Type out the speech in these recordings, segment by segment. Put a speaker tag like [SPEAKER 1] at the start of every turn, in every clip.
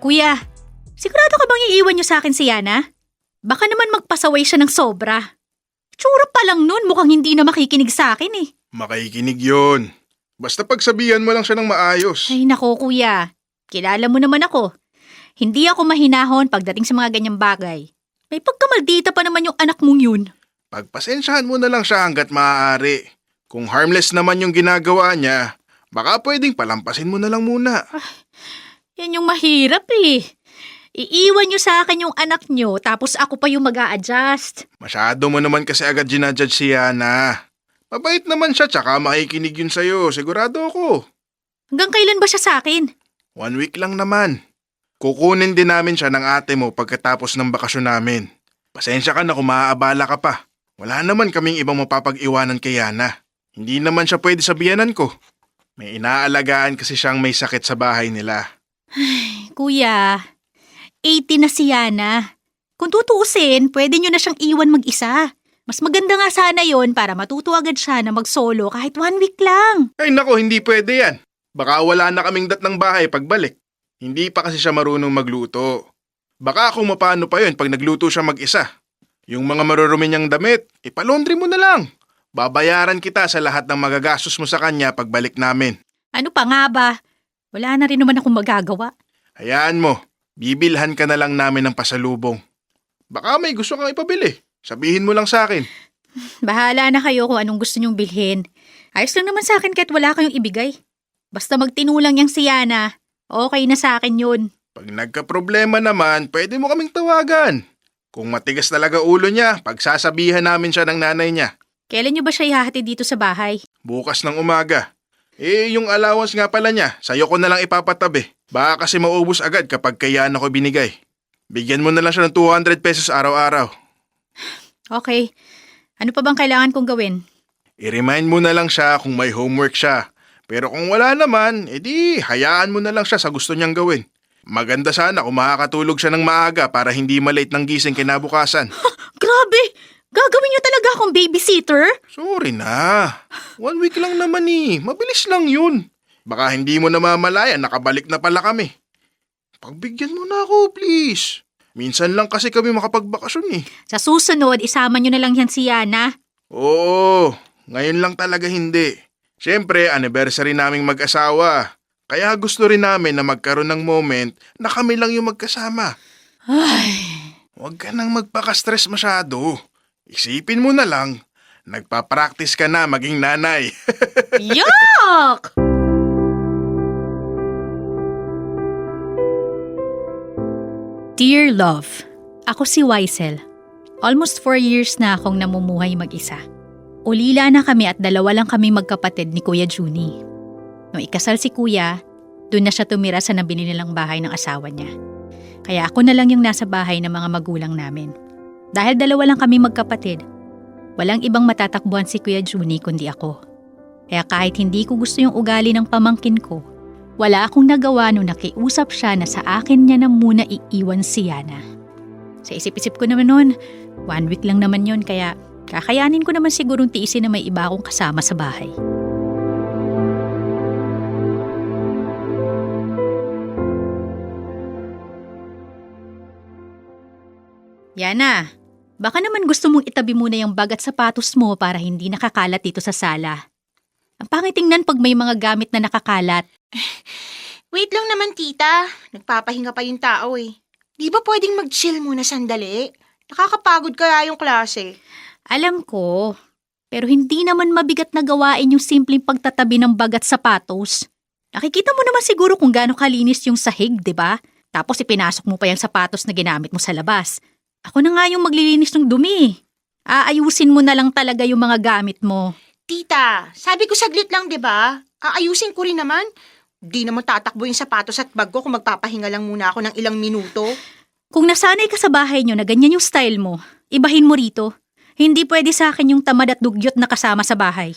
[SPEAKER 1] Kuya, sigurado ka bang iiwan niyo sa akin si Yana? Baka naman magpasaway siya ng sobra. Tsura pa lang nun, mukhang hindi na makikinig sa akin eh.
[SPEAKER 2] Makikinig yun. Basta pagsabihan mo lang siya ng maayos.
[SPEAKER 1] Ay nako kuya, kilala mo naman ako. Hindi ako mahinahon pagdating sa mga ganyang bagay. May pagkamaldita pa naman yung anak mong yun.
[SPEAKER 2] Pagpasensyahan mo na lang siya hanggat maaari. Kung harmless naman yung ginagawa niya, baka pwedeng palampasin mo na lang muna.
[SPEAKER 1] Yan yung mahirap eh. Iiwan niyo sa akin yung anak niyo tapos ako pa yung mag-a-adjust.
[SPEAKER 2] Masyado mo naman kasi agad ginajudge si Yana. Mabait naman siya tsaka makikinig yun sa'yo, sigurado ako.
[SPEAKER 1] Hanggang kailan ba siya sa akin?
[SPEAKER 2] 1 week lang naman. Kukunin din namin siya ng ate mo pagkatapos ng bakasyon namin. Pasensya ka na kung maaabala ka pa. Wala naman kaming ibang mapapag-iwanan kay Yana. Hindi naman siya pwede sa biyanan ko. May inaalagaan kasi siyang may sakit sa bahay nila.
[SPEAKER 1] Kuya, 80 na si Yana. Kung tutuusin, pwede niyo na siyang iwan mag-isa. Mas maganda nga sana yon para matuto agad siya na mag-solo kahit 1 week lang.
[SPEAKER 2] Ay nako, hindi pwede yan. Baka wala na kaming dat ng bahay pagbalik. Hindi pa kasi siya marunong magluto. Baka kung mapano pa yun pag nagluto siya mag-isa. Yung mga marurumi niyang damit, ipalaundry mo na lang. Babayaran kita sa lahat ng magagastos mo sa kanya pagbalik namin.
[SPEAKER 1] Ano pa nga ba? Wala na rin naman akong magagawa.
[SPEAKER 2] Hayaan mo, bibilhan ka na lang namin ng pasalubong. Baka may gusto kang ipabili. Sabihin mo lang sa akin.
[SPEAKER 1] Bahala na kayo kung anong gusto niyong bilhin. Ayos lang naman sa akin kahit wala kayong ibigay. Basta magtinulang yang si Yana, okay na sa akin yun.
[SPEAKER 2] Pag nagka-problema naman, pwede mo kaming tawagan. Kung matigas talaga ulo niya, pagsasabihan namin siya ng nanay niya.
[SPEAKER 1] Kailan niyo ba siya ihahatid dito sa bahay?
[SPEAKER 2] Bukas ng umaga. Yung allowance nga pala niya, sa'yo ko na lang ipapatabi. Baka kasi maubos agad kapag kaya na ko binigay. Bigyan mo na lang siya ng 200 pesos araw-araw.
[SPEAKER 1] Okay. Ano pa bang kailangan kong gawin?
[SPEAKER 2] I-remind mo na lang siya kung may homework siya. Pero kung wala naman, edi hayaan mo na lang siya sa gusto niyang gawin. Maganda sana kung makakatulog siya ng maaga para hindi malate ng gising kinabukasan.
[SPEAKER 1] Grabe! Gagawin niyo talaga akong babysitter?
[SPEAKER 2] Sorry na. 1 week lang naman eh. Mabilis lang yun. Baka hindi mo namamalayan, nakabalik na pala kami. Pagbigyan mo na ako, please. Minsan lang kasi kami makapagbakasyon eh.
[SPEAKER 1] Sa susunod, isama niyo na lang yan si Yana.
[SPEAKER 2] Oo, ngayon lang talaga hindi. Siyempre, anniversary naming mag-asawa. Kaya gusto rin namin na magkaroon ng moment na kami lang yung magkasama.
[SPEAKER 1] Ay,
[SPEAKER 2] Huwag ka nang magpaka-stress masyado. Isipin mo na lang, nagpa-practice ka na maging nanay.
[SPEAKER 1] yuck! Dear Love, ako si Wiesel. Almost 4 years na akong namumuhay mag-isa. Ulila na kami at 2 lang kami magkapatid ni Kuya Juni. Nung ikasal si Kuya, doon na siya tumira sa nabili nilang bahay ng asawa niya. Kaya ako na lang yung nasa bahay ng mga magulang namin. Dahil 2 lang kami magkapatid, walang ibang matatakbuhan si Kuya Juni kundi ako. Kaya kahit hindi ko gusto yung ugali ng pamangkin ko, wala akong nagawa nung nakiusap siya na sa akin niya na muna iiwan si Yana. Sa isip-isip ko naman noon, 1 week lang naman yon kaya kakayanin ko naman sigurong tiisin na may iba akong kasama sa bahay. Yana, baka naman gusto mong itabi muna yung bag at sapatos mo para hindi nakakalat dito sa sala. Ang pangit tingnan pag may mga gamit na nakakalat.
[SPEAKER 3] Wait lang naman, tita. Nagpapahinga pa yung tao eh. Di ba pwedeng mag-chill muna sandali? Nakakapagod kaya yung klase.
[SPEAKER 1] Alam ko, pero hindi naman mabigat na gawain yung simpleng pagtatabi ng bag at sapatos. Nakikita mo naman siguro kung gaano kalinis yung sahig, di ba? Tapos ipinasok mo pa yung sapatos na ginamit mo sa labas. Ako na nga yung maglilinis ng dumi. Aayusin mo na lang talaga yung mga gamit mo.
[SPEAKER 3] Tita, sabi ko saglit lang, di ba? Aayusin ko rin naman. Di naman tatakbo yung sapatos at bag ko kung magpapahinga lang muna ako ng ilang minuto.
[SPEAKER 1] Kung nasanay ka sa bahay nyo na ganyan yung style mo, ibahin mo rito. Hindi pwede sa akin yung tamad at dugyot na kasama sa bahay.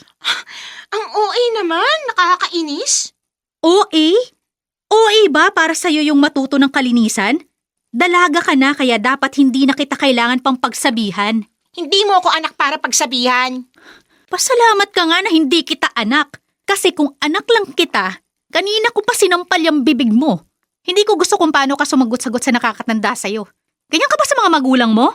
[SPEAKER 3] Ang OA naman, nakakainis.
[SPEAKER 1] OA? OA ba para sa'yo yung matuto ng kalinisan? Dalaga ka na kaya dapat hindi na kita kailangan pang pagsabihan.
[SPEAKER 3] Hindi mo ako anak para pagsabihan.
[SPEAKER 1] Pasalamat ka nga na hindi kita anak. Kasi kung anak lang kita, kanina ko pa sinampal yung bibig mo. Hindi ko gusto kung paano ka sumagot-sagot sa nakakatanda sa'yo. Ganyan ka ba sa mga magulang mo?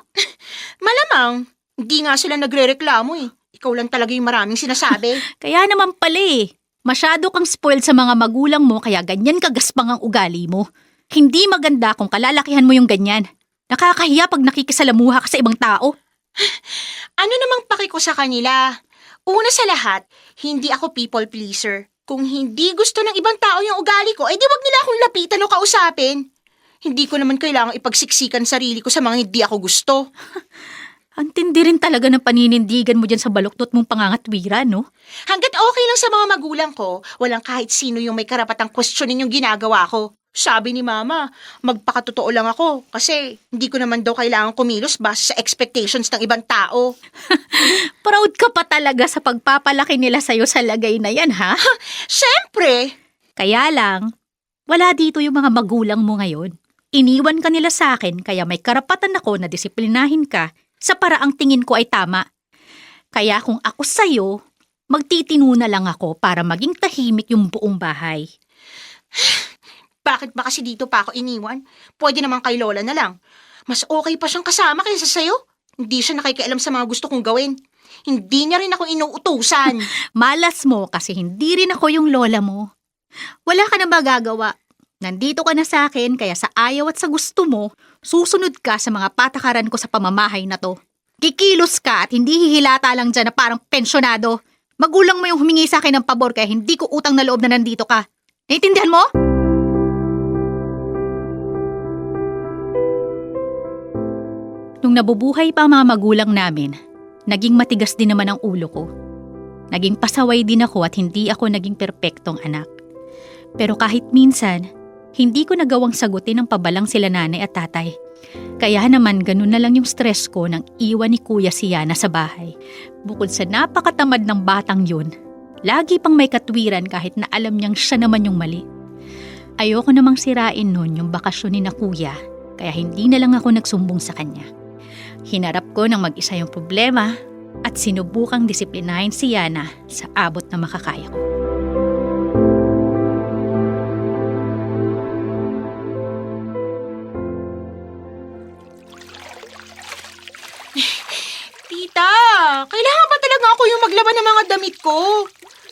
[SPEAKER 3] Malamang, hindi nga sila nagre-reklamo eh. Ikaw lang talaga yung maraming sinasabi.
[SPEAKER 1] Kaya naman pala eh. Masyado kang spoiled sa mga magulang mo kaya ganyan kagaspang ang ugali mo. Hindi maganda kung kalalakihan mo yung ganyan. Nakakahiya pag nakikisalamuha ka sa ibang tao.
[SPEAKER 3] Ano namang paki ko sa kanila? Una sa lahat, hindi ako people pleaser. Kung hindi gusto ng ibang tao yung ugali ko, di wag nila akong lapitan o kausapin. Hindi ko naman kailangang ipagsiksikan sarili ko sa mga hindi ako gusto.
[SPEAKER 1] Ang tindi rin talaga ng paninindigan mo dyan sa baluktot mong pangangatwira, no?
[SPEAKER 3] Hanggat okay lang sa mga magulang ko, walang kahit sino yung may karapatang questionin yung ginagawa ko. Sabi ni Mama, magpakatotoo lang ako kasi hindi ko naman daw kailangang kumilos base sa expectations ng ibang tao.
[SPEAKER 1] Proud ka pa talaga sa pagpapalaki nila sa'yo sa lagay na yan, ha?
[SPEAKER 3] Siyempre!
[SPEAKER 1] Kaya lang, wala dito yung mga magulang mo ngayon. Iniwan ka nila sa akin kaya may karapatan ako na disiplinahin ka sa paraang tingin ko ay tama. Kaya kung ako sa'yo, magtitino na lang ako para maging tahimik yung buong bahay.
[SPEAKER 3] Bakit ba kasi dito pa ako iniwan? Pwede naman kay Lola na lang. Mas okay pa siyang kasama kaysa sa'yo. Hindi siya nakikialam sa mga gusto kong gawin. Hindi niya rin ako inuutusan.
[SPEAKER 1] Malas mo kasi hindi rin ako yung lola mo. Wala ka na magagawa. Nandito ka na sa akin kaya sa ayaw at sa gusto mo, susunod ka sa mga patakaran ko sa pamamahay na to. Kikilos ka at hindi hihilata lang dyan na parang pensyonado. Magulang mo yung humingi sa akin ng pabor kaya hindi ko utang na loob na nandito ka. Naiintindihan mo? Nung nabubuhay pa ang mga magulang namin, naging matigas din naman ang ulo ko. Naging pasaway din ako at hindi ako naging perpektong anak. Pero kahit minsan, hindi ko nagawang sagutin ang pabalang sila nanay at tatay. Kaya naman ganun na lang yung stress ko nang iwan ni Kuya si Yana sa bahay. Bukod sa napakatamad ng batang yun, lagi pang may katwiran kahit na alam niyang siya naman yung mali. Ayoko namang sirain nun yung bakasyon ni na Kuya, kaya hindi na lang ako nagsumbong sa kanya. Hinarap ko ng mag-isa yung problema at sinubukang disiplinahin si Yana sa abot na makakaya ko.
[SPEAKER 3] Tita, kailangan ba talaga ako yung maglaban ng mga damit ko?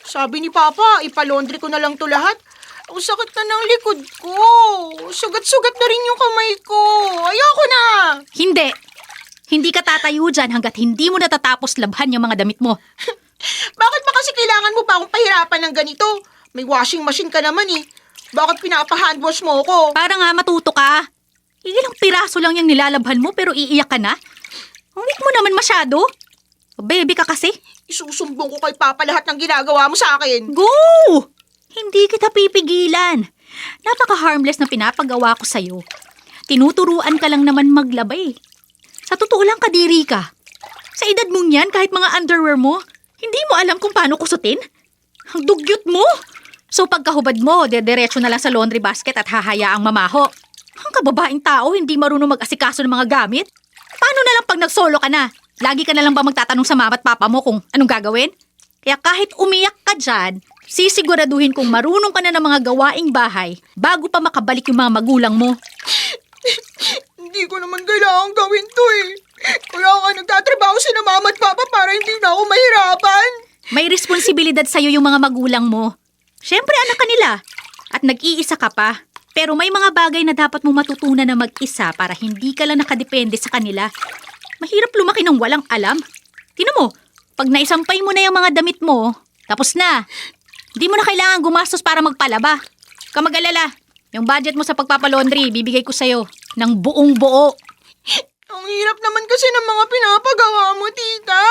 [SPEAKER 3] Sabi ni Papa, ipalaundry ko na lang to lahat. Ang sakit na ng likod ko. Sugat-sugat na rin yung kamay ko. Ayoko na.
[SPEAKER 1] Hindi ka tatayo dyan hanggat hindi mo natatapos labhan yung mga damit mo.
[SPEAKER 3] Bakit ba kasi kailangan mo pa akong pahirapan ng ganito? May washing machine ka naman eh. Bakit pinapa-handwash mo ko?
[SPEAKER 1] Para nga matuto ka. Ilang piraso lang yung nilalabhan mo pero iiyak ka na? Ang weak mo naman masyado. Baby ka kasi.
[SPEAKER 3] Isusumbong ko kay Papa lahat ng ginagawa mo sa akin.
[SPEAKER 1] Go! Hindi kita pipigilan. Napaka-harmless na pinapagawa ko sa'yo. Tinuturuan ka lang naman maglabay. Sa totoo lang kadiri ka. Sa edad mong yan, kahit mga underwear mo, hindi mo alam kung paano kusutin. Ang dugyot mo. So pagkahubad mo, dediretso na lang sa laundry basket at hahayaang mamaho. Ang kababaeng tao, hindi marunong mag-asikaso ng mga gamit. Paano na lang pag nag-solo ka na? Lagi ka na lang ba magtatanong sa mama at papa mo kung anong gagawin? Kaya kahit umiyak ka dyan, sisiguraduhin kung marunong ka na ng mga gawaing bahay bago pa makabalik yung mga magulang mo.
[SPEAKER 3] Hindi ko naman kailangan gawin to eh. Kaya nga nagtatrabaho si na Mama at Papa para hindi na ako mahirapan.
[SPEAKER 1] May responsibilidad sa'yo yung mga magulang mo. Siyempre anak ka nila at nag-iisa ka pa. Pero may mga bagay na dapat mo matutunan na mag-isa para hindi ka lang nakadepende sa kanila. Mahirap lumaki ng walang alam. Tingnan mo, pag naisampay mo na yung mga damit mo, tapos na. Hindi mo na kailangan gumastos para magpalaba. Huwag ka mag-alala. Yung budget mo sa pagpapalaundry, bibigay ko sa'yo ng buong buo.
[SPEAKER 3] Ang hirap naman kasi ng mga pinapagawa mo, tita.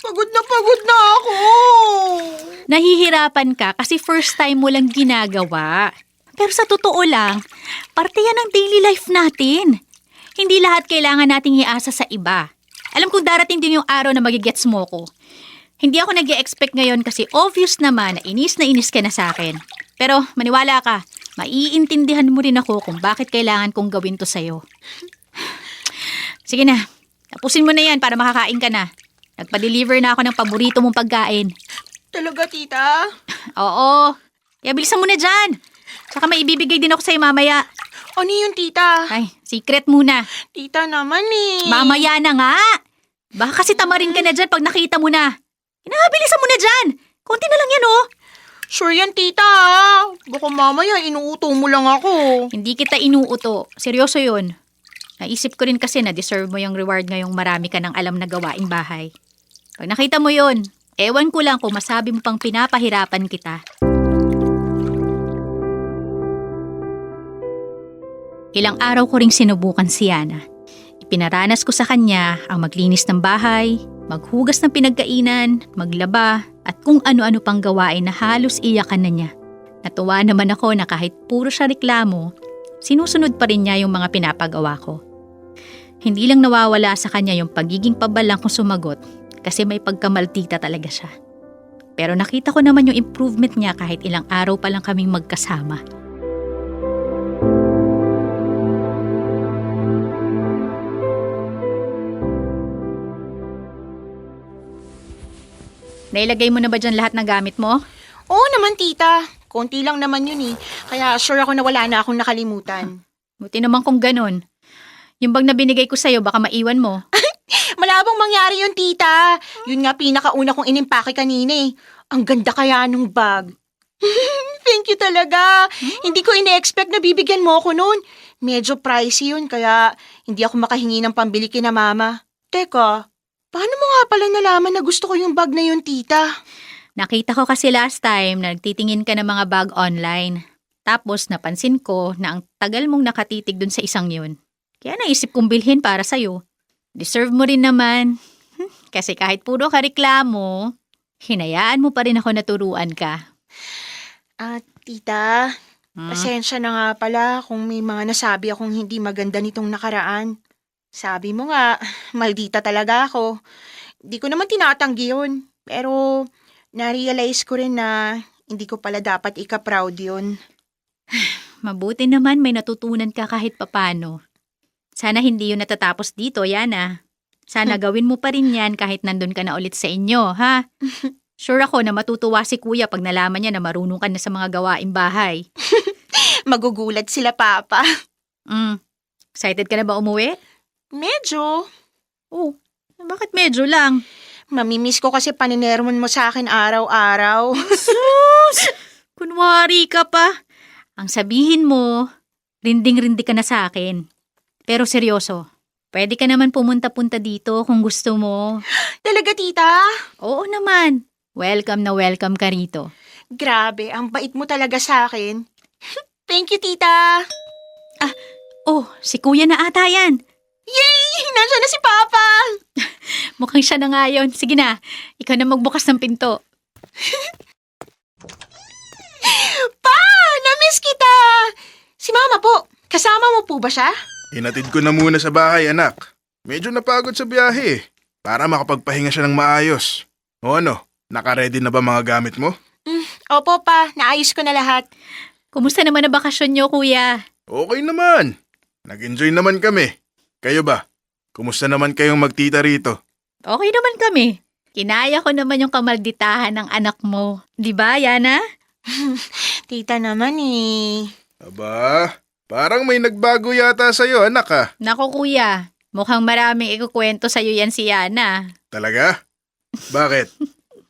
[SPEAKER 3] Pagod na ako.
[SPEAKER 1] Nahihirapan ka kasi first time mo lang ginagawa. Pero sa totoo lang, parte yan ng daily life natin. Hindi lahat kailangan nating iasa sa iba. Alam kong darating din yung araw na magigets mo ko. Hindi ako nag-e-expect ngayon kasi obvious naman na inis ka na sa akin. Pero maniwala ka, maiintindihan mo rin ako kung bakit kailangan kong gawin to sa'yo. Sige na, tapusin mo na yan para makakain ka na. Nagpa-deliver na ako ng paborito mong pagkain.
[SPEAKER 3] Talaga, tita?
[SPEAKER 1] Oo, kaya bilisan mo na dyan. Tsaka may ibibigay din ako sa'yo mamaya.
[SPEAKER 3] Ano yun, tita?
[SPEAKER 1] Ay, secret muna.
[SPEAKER 3] Tita naman eh.
[SPEAKER 1] Mamaya na nga. Baka kasi tamarin ka na dyan pag nakita mo na. Inabilisan mo na dyan. Konti na lang yan, oh.
[SPEAKER 3] Sure yan, tita. Baka mamaya inuuto mo lang ako.
[SPEAKER 1] Hindi kita inuuto. Seryoso yun. Naisip ko rin kasi na deserve mo yung reward ngayong marami ka ng alam na gawaing bahay. Pag nakita mo yun, ewan ko lang kung masabi mo pang pinapahirapan kita. Ilang araw ko ring sinubukan si Yana. Ipinaranas ko sa kanya ang maglinis ng bahay, maghugas ng pinagkainan, maglaba, at kung ano-ano pang gawain na halos iyakan na niya. Natuwa naman ako na kahit puro siya reklamo, sinusunod pa rin niya yung mga pinapagawa ko. Hindi lang nawawala sa kanya yung pagiging pabalang kung sumagot kasi may pagkamaltita talaga siya. Pero nakita ko naman yung improvement niya kahit ilang araw pa lang kaming magkasama. Nailagay mo na ba dyan lahat ng gamit mo?
[SPEAKER 3] Oo naman, tita. Konti lang naman yun eh. Kaya sure ako na wala na akong nakalimutan.
[SPEAKER 1] Buti naman kung ganun. Yung bag na binigay ko sa'yo, baka maiwan mo.
[SPEAKER 3] Malabong mangyari yun, tita. Yun nga pinakauna kong inimpake kanina eh. Ang ganda kaya nung bag. Thank you talaga. Hindi ko ine-expect na bibigyan mo ako noon. Medyo pricey yun, kaya hindi ako makahingi ng pambili kina mama. Teka, paano mo nga pala nalaman na gusto ko yung bag na yun, tita?
[SPEAKER 1] Nakita ko kasi last time na nagtitingin ka ng mga bag online. Tapos napansin ko na ang tagal mong nakatitig dun sa isang yun. Kaya naisip kong bilhin para sa'yo. Deserve mo rin naman. Kasi kahit puro ka reklamo, hinayaan mo pa rin ako naturuan ka.
[SPEAKER 3] Tita, pasensya na nga pala kung may mga nasabi akong hindi maganda nitong nakaraan. Sabi mo nga, maldita talaga ako. Hindi ko naman tinatanggi yun. Pero na-realize ko rin na hindi ko pala dapat ika-proud yun.
[SPEAKER 1] Mabuti naman may natutunan ka kahit papano. Sana hindi yun natatapos dito, Yana. Sana gawin mo pa rin yan kahit nandun ka na ulit sa inyo, ha? Sure ako na matutuwa si Kuya pag nalaman niya na marunong ka na sa mga gawaing bahay.
[SPEAKER 3] Magugulat sila, Papa.
[SPEAKER 1] Excited ka na ba umuwi?
[SPEAKER 3] Medyo.
[SPEAKER 1] Oh, bakit medyo lang?
[SPEAKER 3] Mamimiss ko kasi paninermon mo sa akin araw-araw.
[SPEAKER 1] Sus! Kunwari ka pa. Ang sabihin mo, rinding-rindi ka na sa akin. Pero seryoso, pwede ka naman pumunta-punta dito kung gusto mo.
[SPEAKER 3] Talaga, tita?
[SPEAKER 1] Oo naman. Welcome na welcome ka rito.
[SPEAKER 3] Grabe, ang bait mo talaga sa akin. Thank you, tita.
[SPEAKER 1] Oh, si Kuya na ata yan.
[SPEAKER 3] Yay! Nandiyan na si Papa!
[SPEAKER 1] Mukhang siya na nga yun. Sige na, ikaw na magbukas ng pinto.
[SPEAKER 3] Pa! Na-miss kita! Si Mama po, kasama mo po ba siya?
[SPEAKER 2] Inatid ko na muna sa bahay, anak. Medyo napagod sa biyahe para makapagpahinga siya ng maayos. O ano, naka-ready na ba mga gamit mo?
[SPEAKER 3] Opo pa, naayos ko na lahat.
[SPEAKER 1] Kumusta naman ang bakasyon niyo, Kuya?
[SPEAKER 2] Okay naman. Nag-enjoy naman kami. Kayo ba? Kumusta naman kayong magtita rito?
[SPEAKER 1] Okay naman kami. Kinaya ko naman yung kamalditahan ng anak mo. Di ba, Yana?
[SPEAKER 3] Tita naman eh.
[SPEAKER 2] Aba, parang may nagbago yata sa'yo, anak ah.
[SPEAKER 1] Nako, Kuya. Mukhang maraming ikukwento sa'yo yan si Yana.
[SPEAKER 2] Talaga? Bakit?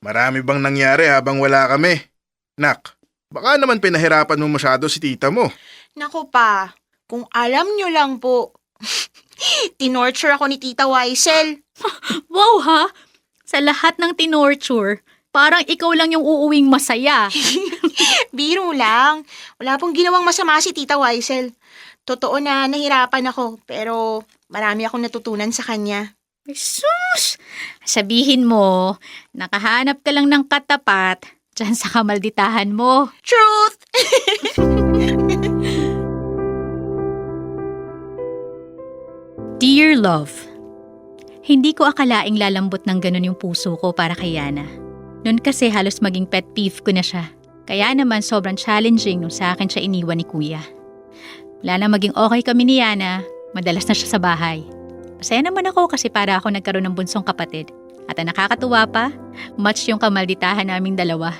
[SPEAKER 2] Marami bang nangyari habang wala kami? Nak, baka naman pinahirapan mo masyado si tita mo.
[SPEAKER 3] Naku pa, kung alam nyo lang po. Tinorture ako ni Tita Waisel.
[SPEAKER 1] Wow, ha? Sa lahat ng tinorture, parang ikaw lang yung uuwing masaya.
[SPEAKER 3] Biro lang. Wala pong ginawang masama si Tita Waisel. Totoo na nahirapan ako, pero marami akong natutunan sa kanya.
[SPEAKER 1] Jesus! Sabihin mo, nakahanap ka lang ng katapat dyan sa kamalditahan mo.
[SPEAKER 3] Truth!
[SPEAKER 1] Dear Love, hindi ko akalaing lalambot ng ganun yung puso ko para kay Yana. Noon kasi halos maging pet peeve ko na siya. Kaya naman sobrang challenging nung sa akin siya iniwan ni Kuya. Wala na maging okay kami ni Yana, madalas na siya sa bahay. Masaya naman ako kasi para ako nagkaroon ng bunsong kapatid. At ang nakakatuwa pa, match yung kamalditahan naming dalawa.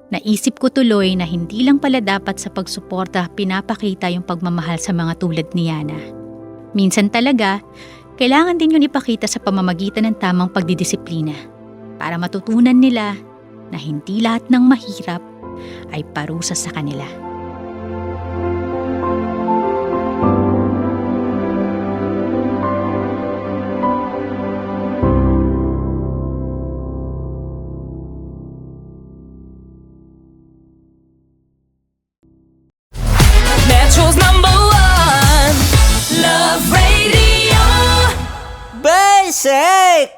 [SPEAKER 1] Naisip ko tuloy na hindi lang pala dapat sa pagsuporta pinapakita yung pagmamahal sa mga tulad ni Yana. Minsan talaga, kailangan din yun ipakita sa pamamagitan ng tamang pagdidisiplina para matutunan nila na hindi lahat ng mahirap ay parusa sa kanila.
[SPEAKER 4] Metro's #1 Love Radio.
[SPEAKER 5] Basic!